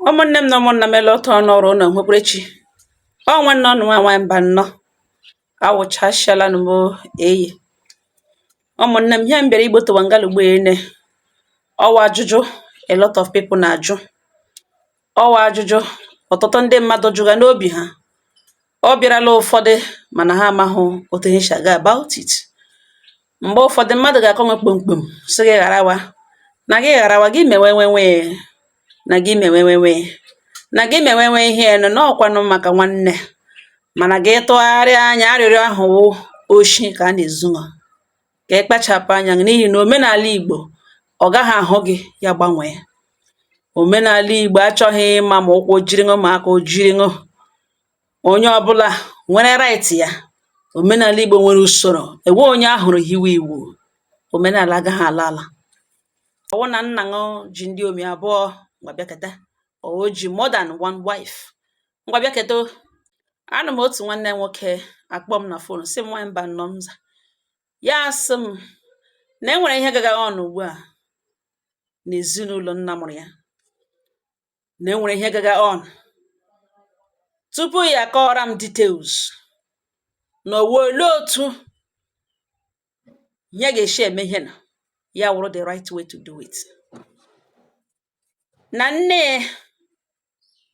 Ụmụnne m na ụmụnna m ele otu ọnụ ọrụ na nwekwerechi ọ nwanne ọnụ nwa nwaanyị mba nnọọ awụchasịala m eyi ụmụnne m ihe m bịara igbotowa ngalugbo ene ọwa ajụjụ a lot of people na-ajụ ọwa ajụjụ ọtụtụ ndị mmadụ jụga n'obi ha ọ bịarala ụfọdụ mana ha amahụ otu ihe si aga about it. Mgbe ụfọdụ mmadụ ga-akọnwe kpomkpom sị gị gharawa gị mewewewe na gị mewewewe na gị mewewe ihe enu n'ọkwanụ maka nwanne mana gị tụgharịa anya arịrịọ ahụ wụ oshi ka a na-ezunọ ka ị kpachapụ anya n'ihi na omenala Igbo ọ gaghị ahụ gị ya gbanwee. Omenala Igbo achọghị ịma ma ụkwụ jiriṅụ ma aka o jiriṅụ, onye ọbụla nwere right ya. Omenala Igbo nwere usoro, enwe onye ahụrụ hiwe iwu, omenala agaghị ala ala. Ọ wụ na nna ṅụ ji ndị omi abụọ ngwabịaketa, o ji more than one wife ngwabịaketa. Anụ m otu nwanne nwoke akpọ m na fon sị m nwaanyị mba nnọọ m za ya sị m na enwere ihe gaga on ugbu a n'ezinụlọ nna mụrụ ya, na enwere ihe gaga on. Tupu ya akọwara m details na owu olee otu ihe ga-esi eme ihe na ya wụrụ the right way to do it. Na nne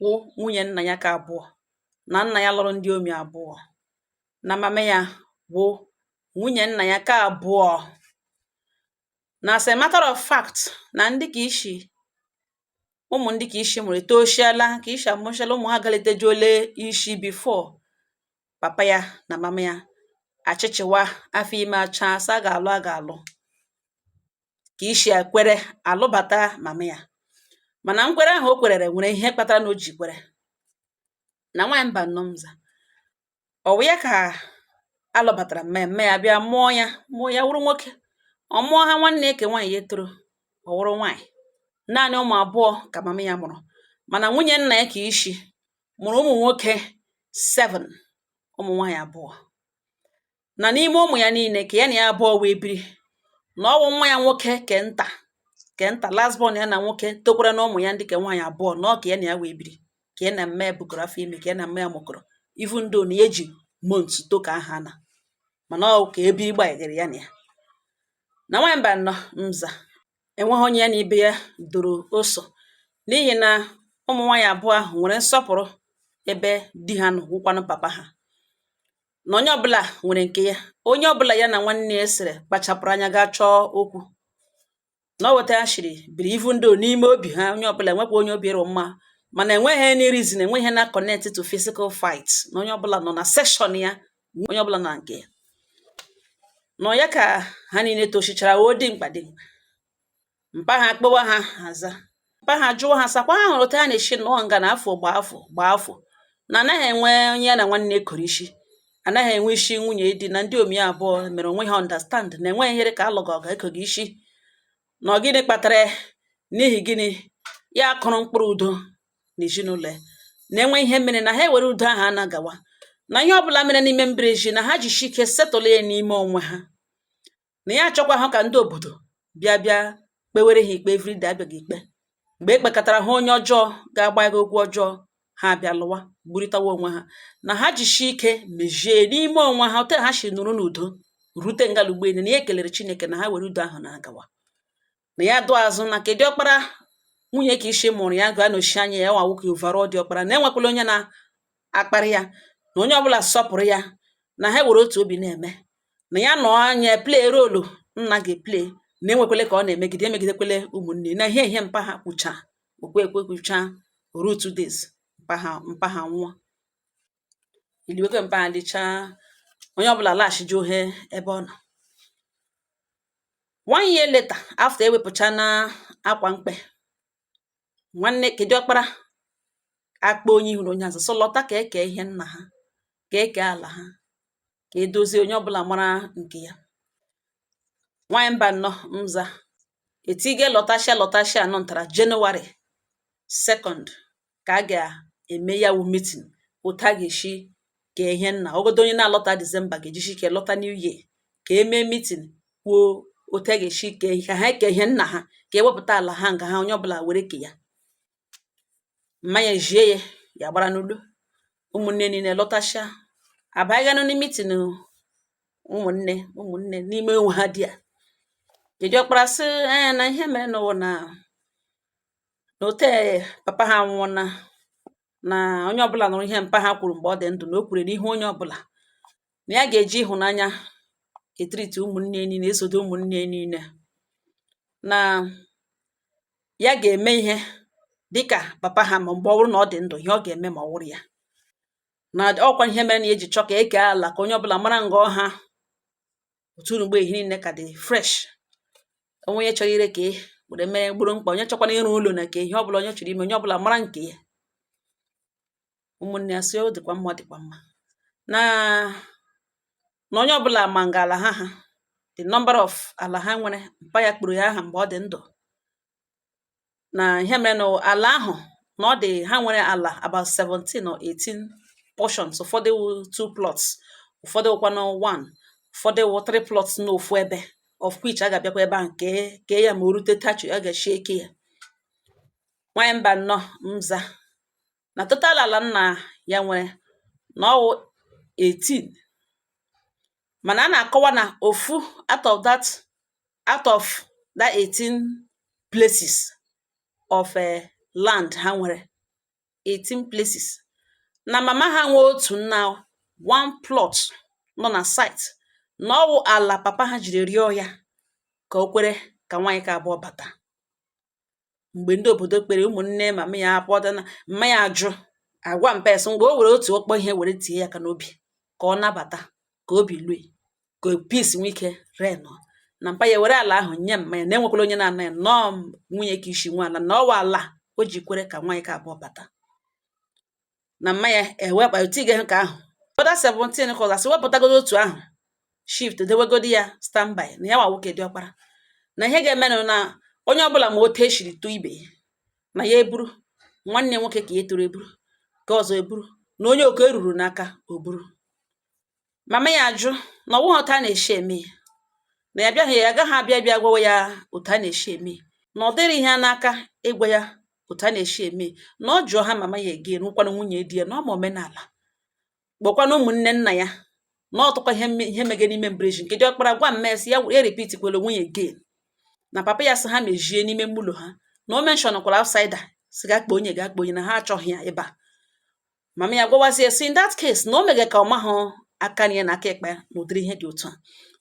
wụ nwunye nna ya ka abụọ, na nna ya lụrụ ndị omi abụọ, na mama ya wụ nwunye nna ya ka abụọ. Na as a matter of fact na ndị ka ishi ụmụ ndị ka ishi mụrụ etoshiala ka ishi amụshala ụmụ ha galitejuole ishi before papa ya na mama ya achịchịwa afọ ime acha asa a ga-alụ ka ishi ekwere alụbata mama ya. Mana nkwere ahụ o kwerere nwere ihe kpatara na o ji kwere. Na nwaanyị mba nnọọ m za ọ wụ ya ka alụbatara mmemme ya bịa mụọ ya wụrụ nwoke. Ọ mụọ ha nwanne eke nwaanyị ya toro ọ wụrụ nwaanyị. Naanị ụmụ abụọ ka mama ya mụrụ, mana nwunye nna ya ka ishi mụrụ ụmụ nwoke 7, ụmụ nwaanyị abụọ. Na n'ime ụmụ ya niile ka ya na ya abụọ wee biri, na ọ wụ nwa ya nwoke ke nta last born ya na nwoke tokwara na ụmụ ya ndị ke nwaanyị abụọ na ọ ka ya na ya wee biri ka ya na mme bukọrọ afọ ime ka ya na mme ya mụkọrọ even though na ya eji months to ka aha na mana ọ ka ebiri gbanyere ya na ya. Na nwaanyị mba nnọọ m za enweghị onye ya na ibe ya doro oso n'ihi na ụmụ nwaanyị abụọ ahụ nwere nsọpụrụ ebe di ha nọ wụkwanụ papa ha, na onye ọbụla nwere nke ya. Onye ọbụla ya na nwanne ya sere kpachapụrụ anya gaa chọọ okwu na ọ weta ya shiri biri even though n'ime obi ha onye ọbụla enwekwa onye obi rụ mma, mana enweghị any reason, enweghị na connect to physical fight, na onye ọbụla nọ na section ya, onye ọbụla na nke ya. Nọ ya ka ha niile toshichara woo dimkpa mpa ha akpọwa ha aza, mpa ha jụọ ha sakwa ha hụrụ otu ha na-eshi nọọ nga na afọ gbaa afọ na anaghị enwe onye ya na nwanne kọrọ ishi, anaghị enwe isi nwunye di na ndị omi abụọ mere onwe ha understand na enweghị ihere ka alụga ọga ekoghị isi. Na gịnị kpatara n'ihi gịnị ya kụrụ mkpụrụ udo n'ezinụlọ ya, na enwe ihe mere na ha ewere udo ahụ anagawa, na ihe ọbụla mere n'ime mbreji na ha jishi ike setụlụ ya n'ime onwe ha, na ya achọkwa ha ka ndị obodo bịa kpewere ha ikpe everyday abịaghị ikpe. Mgbe ekpekọtara ha onye ọjọọ ga-agba gị okwu ọjọọ ha abịa lụwa gburịtawa onwe ha, na ha jishi ike mejie n'ime onwe ha otu ha si nụrụ n'udo rute ngalugbo elu, na ya ekelere Chineke na ha were udo ahụ na-agawa. Na ya dụ azụ na ka diọkpara nwunye ka ishi mụrụ ya ga anochi anya ya nwa nwoke overall diọkpara, na enwekwala onye na-akparị ya, na onye ọbụla sọpụrụ ya, na ha were otu obi na-eme, na ya nọ anya play rolu nna ga-eplay, na enwekwele ka ọ na-emegide emegidekwele ụmụnne na ihe mpa ha kwucha kwucha ruo 2 days mpa ha nwụọ iliwekwe mpa ha lichaa, onye ọbụla laghachi ohe ebe ọ nọ. 1 year later after ewepụcha na akwa mkpe, nwanne kediọkpara akpọ onye ihu na onye azụ sọ lọta ka eke ihe nna ha, ka eke ala ha, ka edozie onye ọbụla mara nke ya. Nwaanyị mba nnọọ m za etige lọtashia nọ ntara January 2nd ka a ga-eme ya wu meeting otu a ga-eshi ka ihe nna ogodo onye na-alọta December ga-ejishi ka lọta New Year ka emee meeting kwuo otu a ga-eshi ka ha eke ihe nna ha, ka ewepụta ala ha nga ha onye ọbụla were ke ya. mmanya ejie ye ya gbara n'udo ụmụnne niile lọtasịa abanyeghanụ n'ime meeting ụmụnne n'ime onwe ha di ya Diọkpara sị na ihe mere n'ụwa na ote papa ha nwụọna na onye ọbụla nụrụ ihe mpa ha kwuru mgbe ọ dị ndụ na o kwuru n'ihu onye ọbụla na ya ga-eji ịhụnanya etriti ụmụnne niile esodo ụmụnne niile na ya ga-eme ihe dịka papa ha ma mgbe ọ bụrụ na ọ dị ndụ ihe ọ ga-eme ma ọ wụrụ ya na ọkwa ihe mere na eji chọ ka eke ala ka onye ọbụla mara nga ọha otu mgbe ihe niile ka dị fresh onwe onye chọrọ ire ka were mere gburu mkpa onye chọkwana ịrụ ụlọ na nke ihe ọbụla onye chọrọ ime onye ọbụla mara nke ya ụmụnne ya sị o dịkwa mma ọ dịkwa mma na onye ọbụla ma nga ala ha the number of ala ha nwere mpa ya kpụrụ ya aha mgbe ọ dị ndụ na ihe mere na ala ahụ na ọ dị ha nwere ala about 17 or 18 portions ụfọdụ 2 plots ụfọdụ kwanụ 1 ụfọdụ 3 plots n'ofu ebe of which a ga-abịakwa ebe ahụ nke ya ma o rute tachi a ga-eshi eke ya nwanyị mba nnọọ mza na total ala nna ya nwere na ọwụ 18 mana a na-akọwa na ofu out of that 18 places of land ha nwere 18 places na mama ha nwe otu na 1 plot nọ na site na ọwụ ala papa ha jiri rịọ ya ka o kwere ka nwaanyị ka abụọ bata mgbe ndị obodo kpere ụmụnne mama ya apụọ na mma ya ajụ agwa mpes mgbe o were otu ọkpọ ihe were tie ya ka n'obi ka ọ nabata ka obi lue ka peace nwee ike ren na mpa ya were ala ahụ nye mma ya na-enwekwala onye na-ana ya nọọ nwunye ka isi nwa ala na ọwa ala o ji kwere ka nwaanyị ka abụọ bata na mma ya ewekpa otige ka ahụ oda 17 ka ọzasị wepụtagodo otu ahụ shift dewegodi ya standby na ya nwa nwoke Diọkpara na ihe ga-emenụ na onye ọbụla ma otu eshiri tụọ ibe na ya eburu nwanne nwoke ka ya toro eburu ka ọzọ eburu na onye oke eruru n'aka o buru mama ya ajụ na ọwụghị otu a na-eshi eme na ya bịaghị ya agaghị abịa gwawa ya otu a na-eshi eme na ọ dịrị ihe n'aka ịgwa ya otu a na-eshi eme na ọ jụọ ha mama ya ege nwekwana nwunye di ya na ọma omenala kpọkwana ụmụnne nna ya na ọtụkwa ihe mege n'ime mbreji nke Diọkpara gwa mmesi ya repeat kwele nwunye again na papa ya sị ha mejie n'ime mmulo ha na o mention kwala outsider si ga-akpa onye ga-akpa onye na ha achọghị ya ebe a mama ya gwawazie si in that case na o mege ka ọma hụ aka nye na aka ekpe na ụdịrị ihe dị otu a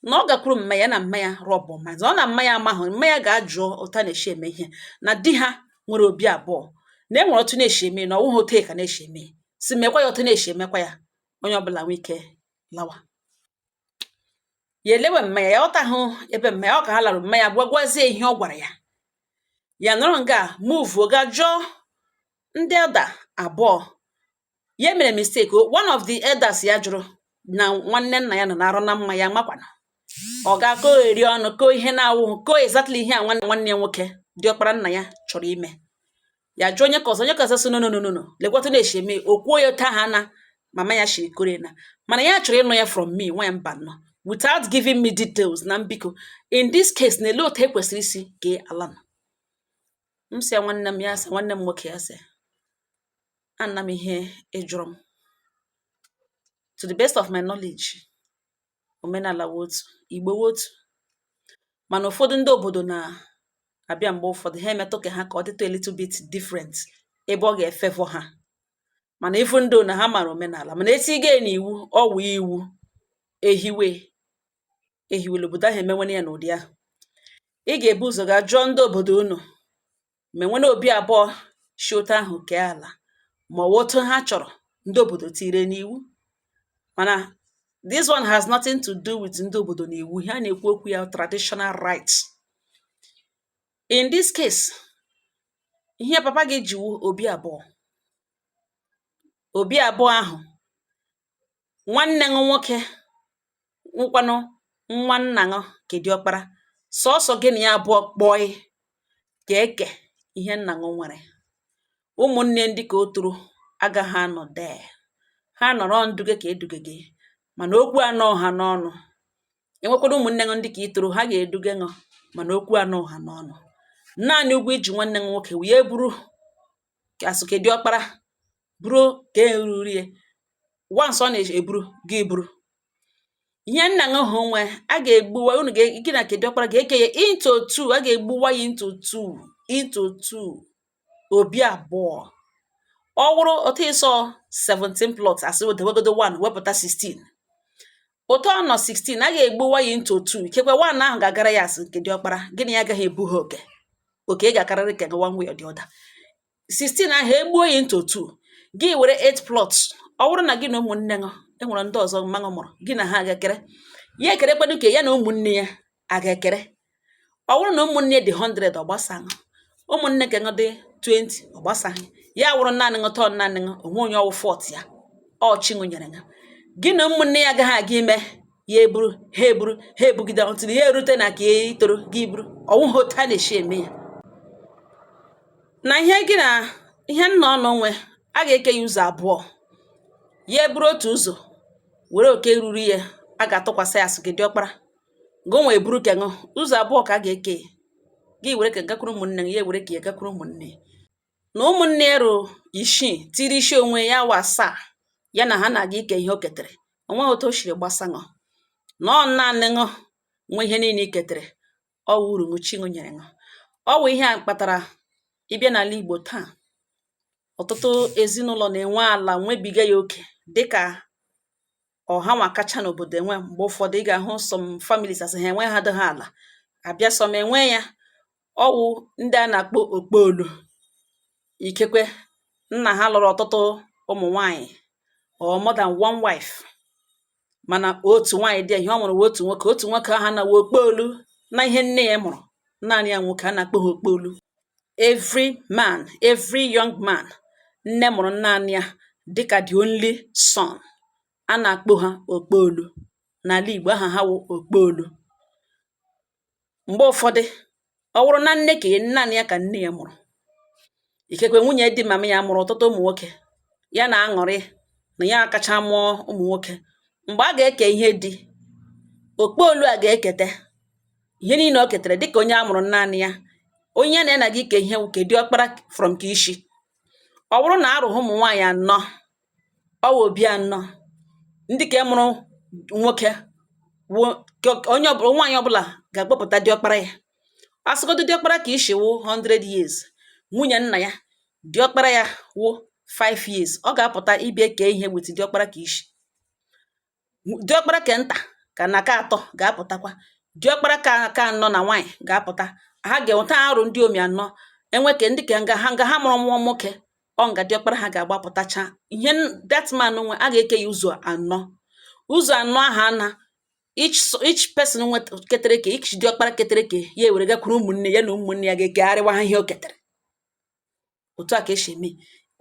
na ọ gakwuru mma ya na mma ya rọbụ ma ọ na mma ya amahụ mma ya ga-ajụ otu a na-eshi eme ihe na di ha nwere obi abụọ na enwere otu na-eshi eme na ọwụghị otu ka na-eshi eme si mekwa ya otu na-eshi emekwa ya onye ọbụla nwee ike lawa ya elewe mma ya ọtahụ ebe mma ya ọ ka ha larụ mma ya gwazie ihe ọ gwara ya ya nọrọ nga move ga jụọ ndị elder abụọ ya mere mistake one of the elders ya jụrụ na nwanne nna ya nọ na-arụ na mma ya makwana ọ ga-akọ eri ọnụ koo ihe na-awụ koo exactly ihe a nwanne nwoke Diọkpara nna ya chọrọ ime ya jụọ onye ka ọzọ sị no lekwatụ na-eshi eme okwuo ya otu aha na mama ya shiri kore na mana ya chọrọ ịnụ ya from me nwanyị mba nọ without giving me details na mbiko in this case na ele otu ekwesịrị isi kee ala nọ m sị ya nwanne m ya sị nwanne m nwoke ya sị ana m ihe ịjụrụ m to the best of my knowledge omenala wotu Igbo wotu mana ụfọdụ ndị obodo na-abịa mgbe ụfọdụ ha emetụ ka ha ka ọ dịtụ a little bit different ebe ọ ga-efevọ ha mana ifu ndị na ha mara omenala mana etige n'iwu ọwụ iwu ehiwele obodo ahụ emenwene ya n'ụdị ahụ ị ga-ebu ụzọ ga jụọ ndị obodo unu ma enwene obi abụọ shi otu ahụ kee ala ma ọ otu ha chọrọ ndị obodo tire n'iwu mana this one has nothing to do with ndị obodo na iwu ha na-ekwu okwu ya traditional rights in this case ihe papa gị jiwu obi abụọ ahụ nwanne m nwoke nkwanụ nwa nna m nke Diọkpara sọsọ gị na ya abụọ kpọị ka eke ihe nna m nwere ụmụnne ndị ka o toro agaghị anọ dee ha nọrọ nduge ka eduge gị mana okwu anọ ha n'ọnụ enwekwara ụmụnne m ndị ka itoro ha ga-eduge ṅụ mana okwu anọ ha n'ọnụ naanị ụgwọ iji nwanne m nwoke wee buru asụ ke diọkpara buru ke eruru ya once ọ na-eburu gị buru ihe nna ṅụ hụ nwe a ga-egbuwa unu gị na ke diọkpara ga-eke ya into two a ga-egbuwa ya into two obi abụọ ọ wụrụ otu ịsọ 17 plots asị wegodo 1 wepụta 16 ụtọ ọ nọ 16 a ga-egbuwa ya into 2 ikekwe 1 ahụ ga-agara ya asị nke diọkpara gịnị ya agaghị ebu ha oke ị ga-akarịrị ka one way or the other 16 ahụ egbuo ya into 2 gị were 8 plots ọ bụrụ na gị na ụmụnne ṅụ enwere ndị ọzọ mmanụ mụrụ gị na ha ga-ekere ya ekerekwedu ka ya na ụmụnne ya a ga-ekere ọ bụrụ na ụmụnne dị 100 ọ gbasaghị ụmụnne ka ṅụ dị 20 ọ gbasaghị ya wụrụ naanị ṅụtọ naanị ṅụ onwe onye ọwụ fọt ya ọchị ṅụnyere ṅa gị na ụmụnne ya agaghị aga ime ya eburu ha ebugide ntụrụ ya erute na ka e toro gị buru ọnwụghị otu a na-eshi eme ya na ihe gị na ihe nna ọnụ nwe a ga-eke ya ụzọ abụọ ya eburu otu ụzọ were oke ruru ya a ga-atụkwasị ya asụ gị diọkpara gị nwe eburu ke ṅụ ụzọ abụọ ka a ga-eke gị were ka gakwuru ụmụnne ya were ka ya gakwuru ụmụnne na ụmụnne ya rụ 6 tiri isi onwe ya wa 7 ya na ha na-aga ike ihe o ketere onweghị otu o shiri gbasa ṅụ na ọ naanị ṅụ nwe ihe niile iketere ọ wụ uru ṅụchi ṅụnyere ṅụ ọ wụ ihe a kpatara ịbịa n'ala Igbo taa ọtụtụ ezinụlọ na-enwe ala nwebiga ya oke dịka ọha nwa kacha n'obodo enwe mgbe ụfọdụ ị ga-ahụ some families asị ha enwe ha dịghị ala abịa some enwe ya ọwụ ndị a na-akpọ okpolu ikekwe nna ha lụrụ ọtụtụ ụmụ nwanyị or more than one wife mana otu nwaanyị dị ihe ọ mụrụ otu nwoke ahụ na okpolu na ihe nne ya mụrụ naanị ya nwoke a na-akpọ ha okpolu every young man nne mụrụ naanị ya dịka the only son a na-akpọ ha okpolu n'ala Igbo aha ha wụ okpolu mgbe ụfọdụ ọ wụrụ na nne ka naanị ya ka nne ya mụrụ ikekwe nwunye di mama ya mụrụ ọtụtụ ụmụ nwoke ya na-aṅụrị na ya kacha mụọ ụmụ nwoke mgbe a ga-eke ihe dị okpolu a ga-ekete ihe niile o ketere dịka onye a mụrụ naanị ya onye ya na gị ike ihe nwoke diọkpara from ka isi ọ bụrụ na arụghị ụmụ nwaanyị anọ ọwa obi anọ ndị ka mụrụ nwoke onye ọbụla nwaanyị ọbụla ga-akpọpụta diọkpara ya asụgodo diọkpara ka isi wụ 100 years nwunye nna ya diọkpara ya wụ 5 years ọ ga-apụta ịbịa kee ihe weti diọkpara ka isi diọkpara ka nta ka na ka atọ ga-apụtakwa diọkpara ka anọ na nwaanyị ga-apụta ha ga-enweta arụ ndị omi anọ enwe ka ndị ka nga ha mụrụ nwa nwoke ọ nga diọkpara ha ga-agbapụtacha ihe datman nwe a ga-eke ya ụzọ anọ aha na each person ketere ka each diọkpara ketere ka ya ewere gakwuru ụmụnne ya na ụmụnne ya ga-egegharịwa ha ihe o ketere otu a ka esi eme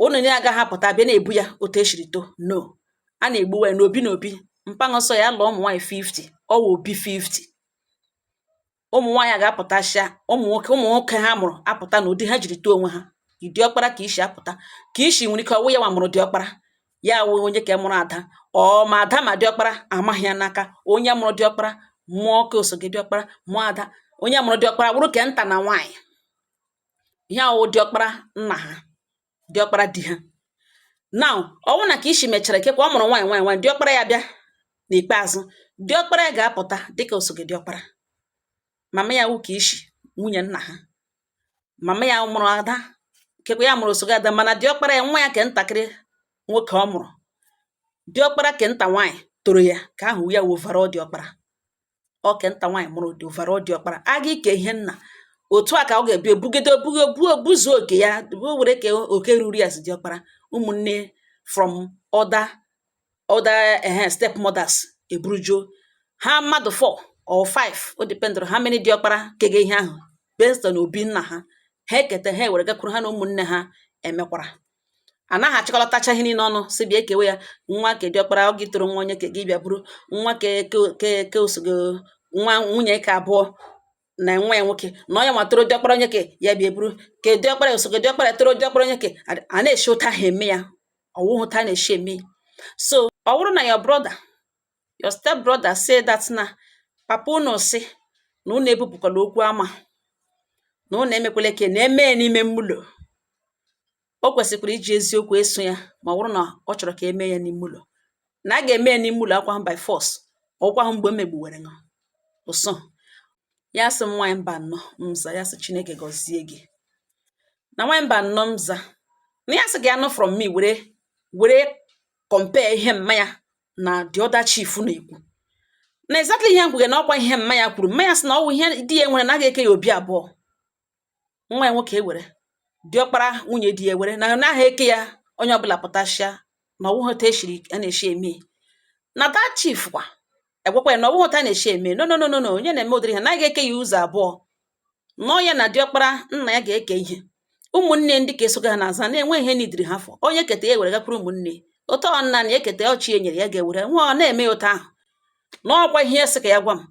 ụnụ ya agaghị apụta bịa na-ebu ya otu esiri to no a na-egbuwa ya n'obi mpaghọsọ ya lụọ ụmụ nwaanyị 50 ọ wụ obi 50 ụmụ nwaanyị ga-apụtasịa ụmụ nwoke ha mụrụ apụta na ụdị ha jiri too onwe ha diọkpara ka isi apụta ka isi nwere ike ọwụ ya nwa mụrụ diọkpara ya wụ onye ka mụrụ ada ma ada ma diọkpara amaghị ya n'aka onye mụrụ diọkpara mụọ ka osoge diọkpara mụọ ada onye mụrụ diọkpara bụrụ ka nta na nwaanyị ihe ọwụ diọkpara nna ha diọkpara di ha now ọwụ na ka isi mechara ekekwa ọ mụrụ nwaanyị diọkpara ya bịa n'ikpeazụ diọkpara ya ga-apụta dịka osoge diọkpara mama ya wụ ka isi nwunye nna ha mama ya mụrụ ada kekwa ya mụrụ osoge ada mana diọkpara ya nwa ya ke ntakịrị nwoke ọ mụrụ diọkpara ke nta nwaanyị toro ya ka ahụ ya wovara diọkpara ọ ke nta nwaanyị mụrụ dovara diọkpara aga ike ihe nna otu a ka ọ ga-ebi ebugide buzuo oke ya were ka oke ruru ya si diọkpara ụmụnne from other step mothers eburujuo ha mmadụ 4 or 5 o dependụrụ ha many diọkpara kege ihe ahụ based on obi nna ha ha eketa ha were gakwuru ha na ụmụnne ha emekwara anaghị achịkọlọtacha ihe niile ọnụ si bịa ekewe ya nwa ke diọkpara ọ gị toro nwa onye ke gị bịa bụrụ nwa ke osogo nwa nwunye ka abụọ na nwa ya nwoke na onye nwa toro diọkpara onye ke ya bịa bụrụ ke diọkpara osogo diọkpara toro diọkpara onye ke a na-eshi ụta ha eme ya ọwụhụ ta na-eshi eme ya so ọ bụrụ na your step brother say that na papa unu si na unu ebupụkwala okwu ama na unu emekwala ke na eme n'ime mmulo o kwesịkwara iji eziokwu eso ya ma ọ bụrụ na ọ chọrọ ka eme ya n'ime ụlọ, na a ga-eme ya n'ime ụlọ akwa ahụ by force, ọkwa ahụ mgbe emegbuwere ṅụ ụsọ. Ya sị m nwaanyị mba nnọọ mza, ya sị Chineke gọzie gị. Na nwaanyị mba nnọọ mza na ya sị gị anụ from me were compare ihe mmanya na the other chief na-ekwu na exactly ihe m kwuge na ọkwa ihe mmanya kwuru. Mmanya sị na ọ bụ ihe di ya nwere na a ga-eke ya obi abụọ. Nwa ya nwoke ewere, diọkpara nwunye di ya ewere, na naghị eke ya onye ọbụla pụtashịa na ọwụghị otu eshiri a na-eshi eme. Na that chief kwa egwekwa ya na ọwụghị otu a na-eshi eme. No, no, no, no, no, onye na-eme ụdịrị ha na a ga-eke ya ụzọ abụọ. Nọọ ya na diọkpara nna ya ga-eke ihe. Ụmụnne ndị ka esoga ha na-aza na-enwe ihe nidiri ha fọ. Onye keta ya ewere gakwuru ụmụnne. Otu ọ nna na eketa ọchị e nyere ya ga-ewere nwa ọ na-eme otu ahụ. N'ọkwa ihe sị ka ya gwa m.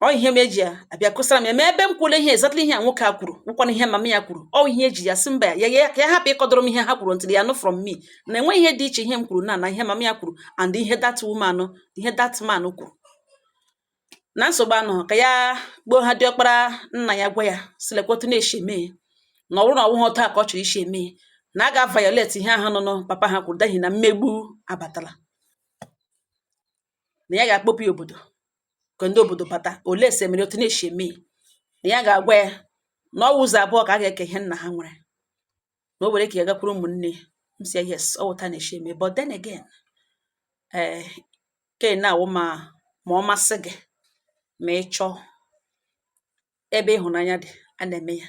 Ọ ihe m eji ya abịa kụsara m eme ebe m kwuru ihe exactly ihe a nwoke a kwuru, nwụkwana ihe mama ya kwuru. Ọ ihe eji ya sị mba ya ka ya hapụ ịkọdọrọ m ihe ha kwuru ntị ya nụ from me. Na enwe ihe dị iche ihe m kwuru na ihe mama ya kwuru and ihe that man kwuru. Na nsogbu anọ ka ya gboo ha diọkpara nna ya gwa ya silekwotu na-eshi eme na ọ bụrụ na ọ bụghị otu a ka ọ chọrọ ishi eme na a ga-violate ihe ahụ nọ papa ha kwuru dahi na mmegbu abatala, na ya ga-akpọpụ ya obodo ka ndị obodo bata ole ese mere otu na-eshi eme na ya ga-agwa ya na ọ ụzọ abụọ ka a ga-eke ihe nna ha nwere na o were ka ya gakwuru ụmụnne. M sị yes, ọ wụta na-eshi eme but then again ke na-awụ ma ọ masị gị ma ị chọọ ebe ịhụnanya dị a na-eme ya.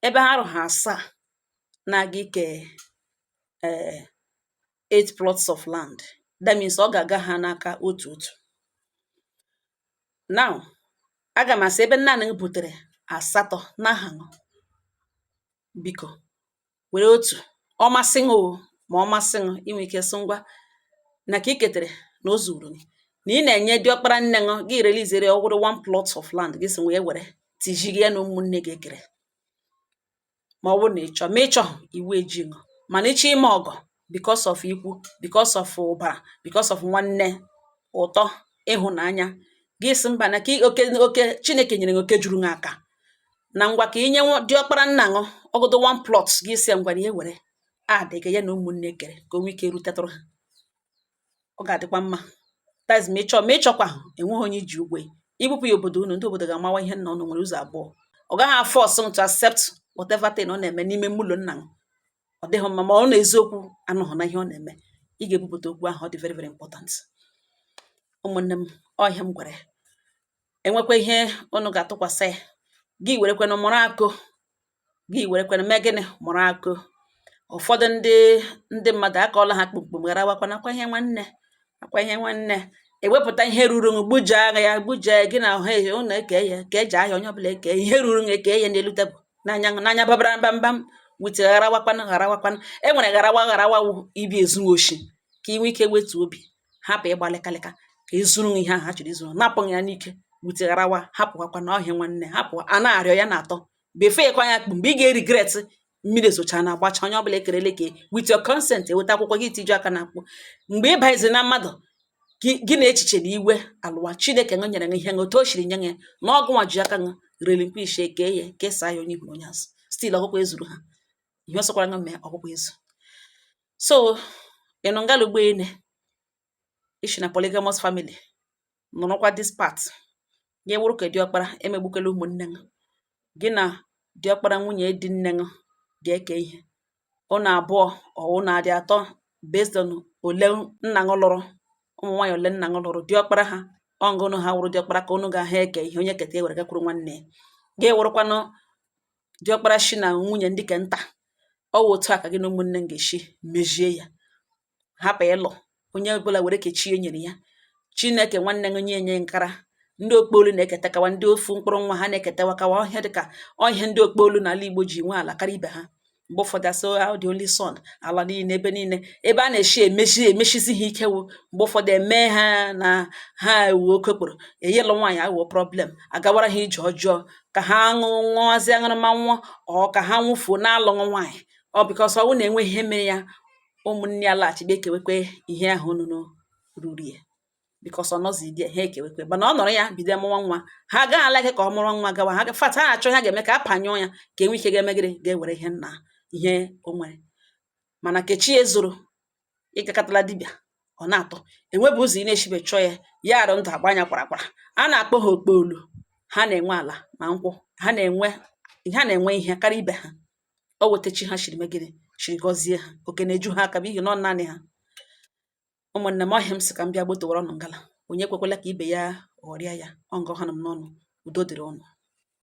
Ebe ha ha 7 na-aga ike 8 plots of land, that means ọ ga-aga ha n'aka otu. Now aga m asị ebe nna m butere 8 n'aha ṅụ, biko were otu ọ masị ṅụ ma ọ masị ṅụ inwe ike sị ngwa na ka ị ketere na o zuru gị na ị na-enye diọkpara nne ṅụ gị relizere ọhụrụ 1 plot of land gị si wee were tijigi ya na ụmụnne gị ekere. Ma ọ bụrụ na ịchọ ma ịchọ iwu eji ṅụ, mana ịchọ ime ọgọ because of ikwu, because of ụbara, because of nwanne, ụtọ, ịhụnanya, gị sị mba na ka oke Chineke nyere gị oke juru gị aka na ngwa ka inye diọkpara nna ṅụ ọgụdụ 1 plot gị si ngwa na ihe were adịghị ya na ụmụnne kere ka o nwee ike rutetụrụ ha. Ọ ga-adịkwa mma that is ma ịchọkwa enweghị onye iji ugwe ibupụ ya obodo unu, ndị obodo ga-amawa ihe nna unu nwere ụzọ abụọ. Ọ gaghị force to accept whatever thing ọ na-eme n'ime ụlọ nna m. Ọ dịghị mma ma ọ na-eziokwu anụghị na ihe ọ na-eme. Ị ga-ebupụta okwu ahụ, ọ dị very very important. Ụmụnne m, ọ ihe m gwara enwekwa ihe unu ga-atụkwasị ya gị werekwana mụrụ akụ, gị werekwana mee gịnị mụrụ akụ. Ụfọdụ ndị mmadụ akọọla ha kpụmkpụm ghara wakwana akwa ihe nwanne ewepụta ihe ruru ṅụ gbujaa agha ya gbujaa gị na ahụ ụnụ eke ya ka eji ahịa onye ọbụla eke ihe ruru ṅụ eke ya n'elu tebụl n'anya babara mbambam wite gharawakwana. E nwere gharawawu ibi ezu oshi ka inwe ike wetu obi hapụ ịgba lịkalịka ka izuru ihe ahụ ha chọrọ izuru, napụ ya n'ike wute gharawa hapụwakwa na ọhịa nwanne hapụ a na-arịọ ya na-atọ befe ịkwa ya kpụ mgbe ị ga-erigret mmiri ezocha na agbacha onye ọbụla ekerele ka with your consent eweta akwụkwọ gị tiju aka na akpụ. Mgbe ị baizi na mmadụ gị na echiche na iwe alụwa Chineke ṅụ nyere ṅụ ihe ṅụ otu o shiri nye ya na ọgụnwa ji aka ṅụ relinquish kee ya kesaa ya onye ihu onye azụ still ọkpụkpọ ezuru ha ihe ọsọkwara ṅụ mee ọkpụkpọ ezu. So ịnụ ngalugbo ine ishi na polygamous family nọrọkwa this part ya wụrụ ka diọkpara emegbukela ụmụnne ṅụ gị na diọkpara nwunye di nne ṅụ ga-eke ihe ụnụ abụọ ụnụ adị atọ based on ole nna ṅụ lụrụ, ụmụ nwaanyị ole nna ṅụ lụrụ, diọkpara ha ọngụnụ ha wụrụ diọkpara ka ụnụ ga-ha eke ihe onye keta ewere gakwuru nwanne ya ga-ewerụkwanụ diọkpara shi na nwunye ndị ke nta. Ọ wụ otu a ka gị na ụmụnne m ga-eshi mejie ya, hapụ ịlụ onye ọbụla were kechie e nyere ya. Chineke nwanne ṅụ nye enye nkara ndị okpolu na-eketakawa ndị ofu mkpụrụ nwa ha na-eketawakawa ọhịa dịka ọhịa ndị okpolu n'ala Igbo ji nwe ala karịa ibe ha. Mgbe ụfọdụ asị ahụ dị only son ala niile ebe niile ebe a na-eshi emechizi ha ike wụ mgbe ụfọdụ eme ha na ha ewu oke okporo eyelụ nwaanyị awụọ problem agawara ha ije ọjọọ ka ha ṅụọzie aṅụrụma nwụọ ọ ka ha nwụfuo na-alụṅụ nwaanyị ọ bikọs ọnwụ na-enwe ihe mere ya ụmụnne ya laghachibe ekewekwe ihe ahụ nụnụ ruru ya bikọs ọ nọzi di ha ekewekwe mana ọ nọrọ ya bido mụwa nwa ha agaghị ala ike ka ọ mụrụ nwa gawa ha fat ha achọ ha ga-eme ka a panyụọ ya ka enwe ike ga-eme gịrị ga-ewere ihe nna ihe o nwere. Mana nke chi ezoro, ịgakọtala dibịa, ọ na-atọ, enwebụ ụzọ ị na-eshibe chọọ ya, ya arụ ndụ agba anya kwara kwara. A na-akpọ ha okpolu, ha na-enwe ala na nkwụ, ha na-enwe ihe karịa ibe ha. O wete chi ha shiri mee gịnị, shiri gọzie ha, oke na-eju ha aka n'ihi na ọ naanị ha. Ụmụnne m, ọ ihe m sị ka m bịa gbotowara ụnụ ngala. Onye ekwekwala ka ibe ya ghọrịa ya. Ọ nke ọ ha nọ m n'ọnụ. Udo dịrị ụnụ.